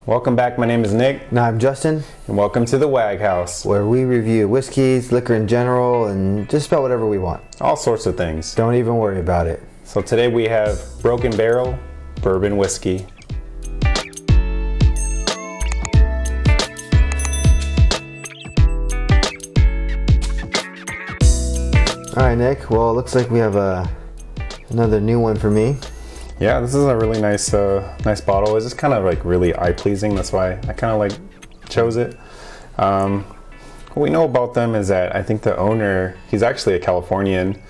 Welcome back. My name is Nick. And I'm Justin. And welcome to the Wag House, where we review whiskeys, liquor in general, and just about whatever we want. All sorts of things. Don't even worry about it. So today we have Broken Barrel Bourbon Whiskey. All right, Nick. Well, it looks like we have another new one for me. Yeah, this is a really nice bottle. It's just kind of like really eye-pleasing. That's why I kind of like chose it. What we know about them is that I think the owner, he's actually a Californian.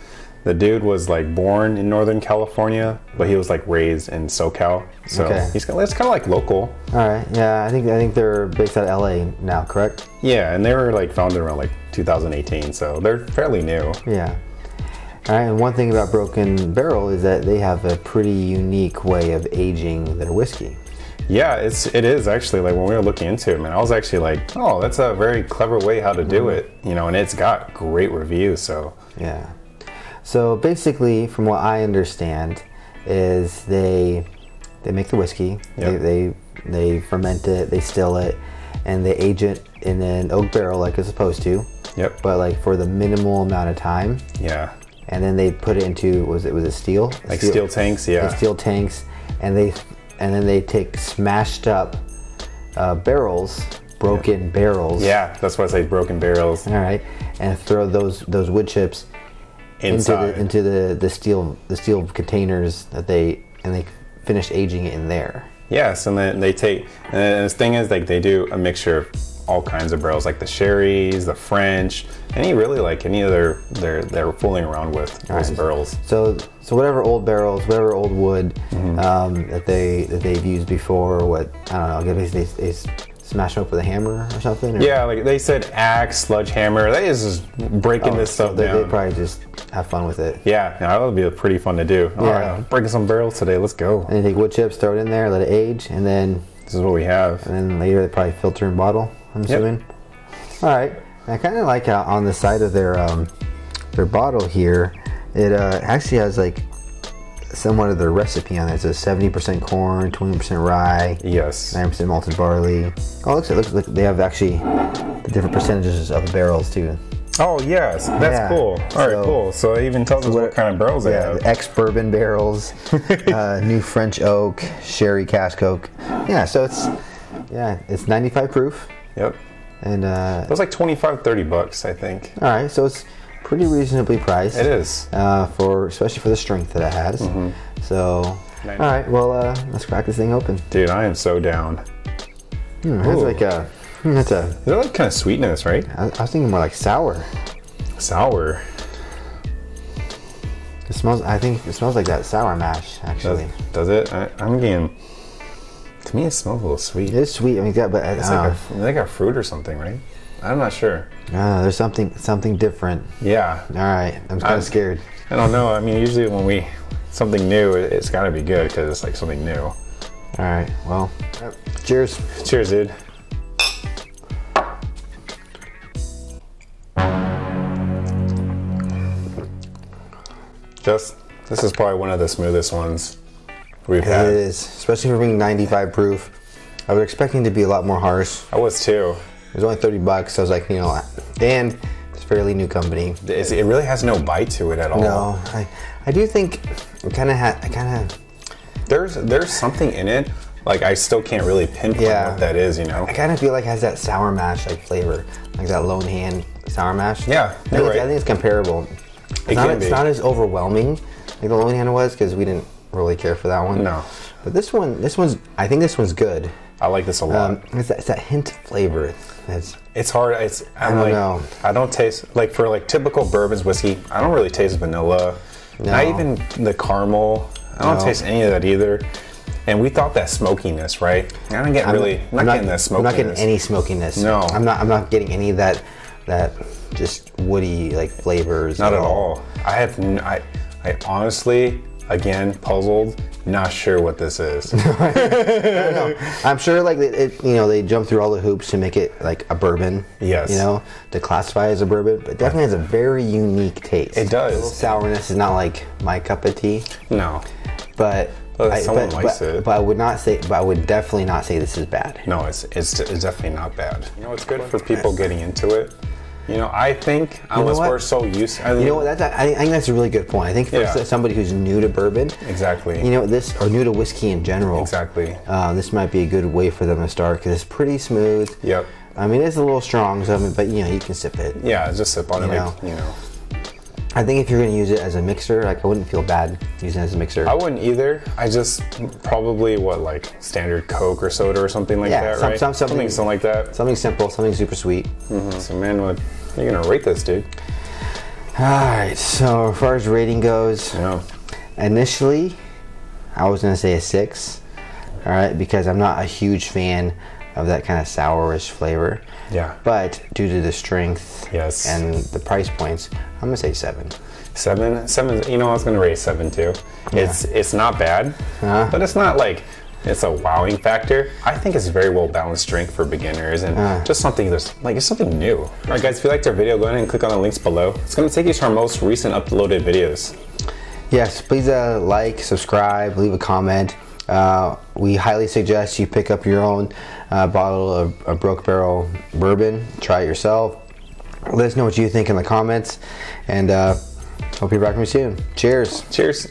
The dude was like born in Northern California, but he was like raised in SoCal. So okay. It's kind of like local. All right. Yeah, I think they're based out of LA now, correct? Yeah, and they were like founded around like 2018, so they're fairly new. Yeah. All right, and one thing about Broken Barrel is that they have a pretty unique way of aging their whiskey. Yeah, it is actually, like when we were looking into it, man, I was actually like, oh, that's a very clever way how to do it, you know, and it's got great reviews, so. Yeah. So basically, from what I understand, is they make the whiskey, yep. they ferment it, they still it, and they age it in an oak barrel like it's supposed to. Yep. But like for the minimal amount of time. Yeah. And then they put it into, was it steel? Like steel tanks, yeah. Like steel tanks, and then they take smashed up barrels, broken barrels. Yeah, that's why I say broken barrels. All right, and throw those wood chips into the steel containers that they finish aging it in there. Yes, and then they take, and the thing is, like, they do a mixture of all kinds of barrels, like the sherries, the French, any other they're fooling around with those barrels. So whatever old barrels, whatever old wood that they've used before, or what, I don't know, they smash them up with a hammer or something? Or? Yeah, like they said axe, sledgehammer, they just breaking this stuff down. They probably just have fun with it. Yeah, that would be pretty fun to do. Yeah. All right, I'm breaking some barrels today, let's go. And they take wood chips, throw it in there, let it age, and then this is what we have. And then later they probably filter and bottle, I'm assuming. Yep. All right, and I kind of like how on the side of their bottle here, it actually has like somewhat of their recipe on it. It says 70% corn, 20% rye, yes, 9% malted barley. Oh, it looks like they have actually the different percentages of the barrels too. Oh yes, that's cool. All right, cool. So it even tells us what kind of barrels they have. Ex-bourbon barrels, new French oak, sherry cask oak. Yeah, so it's 95 proof. Yep. And it was like $25-30, I think. All right, so it's pretty reasonably priced. It is. Especially for the strength that it has. Mm-hmm. So, all right, well, let's crack this thing open. Dude, I am so down. That's like is that like kind of sweetness, right? I was thinking more like sour. Sour. It smells. I think it smells like that sour mash. Actually, does it? I'm getting. To me, it smells a little sweet. It is sweet. I mean, but it's like a fruit or something, right? I'm not sure. There's something different. Yeah. All right. I'm kind of scared. I don't know. I mean, usually when something new, it's got to be good because it's like something new. All right. Well, cheers. Cheers, dude. This is probably one of the smoothest ones we've had. It is, especially for being 95 proof. I was expecting to be a lot more harsh. I was too. It was only $30, so I was like, and it's a fairly new company. It really has no bite to it at all. No, I do think it there's something in it. Like I still can't really pinpoint what that is, I kind of feel like it has that sour mash like flavor, like that Lone Hand sour mash. Yeah, I think it's comparable. It's not as overwhelming like the Lone Hand was because we didn't really care for that one. No, but I think this one's good. I like this a lot. It's that hint of flavor. It's hard. I don't know. I don't taste like for like typical bourbons whiskey. I don't really taste vanilla. No. Not even the caramel. I don't taste any of that either. And we thought that smokiness, right? I don't get I'm not getting that smokiness. I'm not getting any smokiness. No, I'm not getting any of that just woody like flavors. Not at all. I honestly, again, puzzled. Not sure what this is. I don't know. I'm sure like they jump through all the hoops to make it like a bourbon. Yes. To classify as a bourbon, but it definitely has a very unique taste. It does. Sourness is not like my cup of tea. No. But Someone likes it. But I would not say. But I would definitely not say this is bad. No, it's definitely not bad. You know, it's good for people getting into it. You know, I think unless we're so used. You know what? I think that's a really good point. I think for somebody who's new to bourbon, exactly. You know, or new to whiskey in general, exactly. This might be a good way for them to start because it's pretty smooth. Yep. I mean, it's a little strong, but you know, you can sip it. Yeah, just sip on it. You know. I think if you're going to use it as a mixer, like I wouldn't feel bad using it as a mixer. I wouldn't either. I just probably standard Coke or soda or something like that, right? Something like that. Something simple, something super sweet. Mm-hmm. So man, what are you gonna rate this, dude? All right. So as far as rating goes, initially I was gonna say a 6. All right, because I'm not a huge fan of that kind of sourish flavor. Yeah. But due to the strength and the price points, I'm gonna say 7. 7. You know, I was gonna rate 7 too. Yeah. It's not bad, but it's not like it's a wowing factor. I think it's very well balanced drink for beginners and just something it's something new. All right, guys, if you liked our video, go ahead and click on the links below. It's gonna take you to our most recent uploaded videos. Yes, please like, subscribe, leave a comment. We highly suggest you pick up your own bottle of Broke Barrel bourbon. Try it yourself. Let us know what you think in the comments, and hope you're back with me soon. Cheers. Cheers.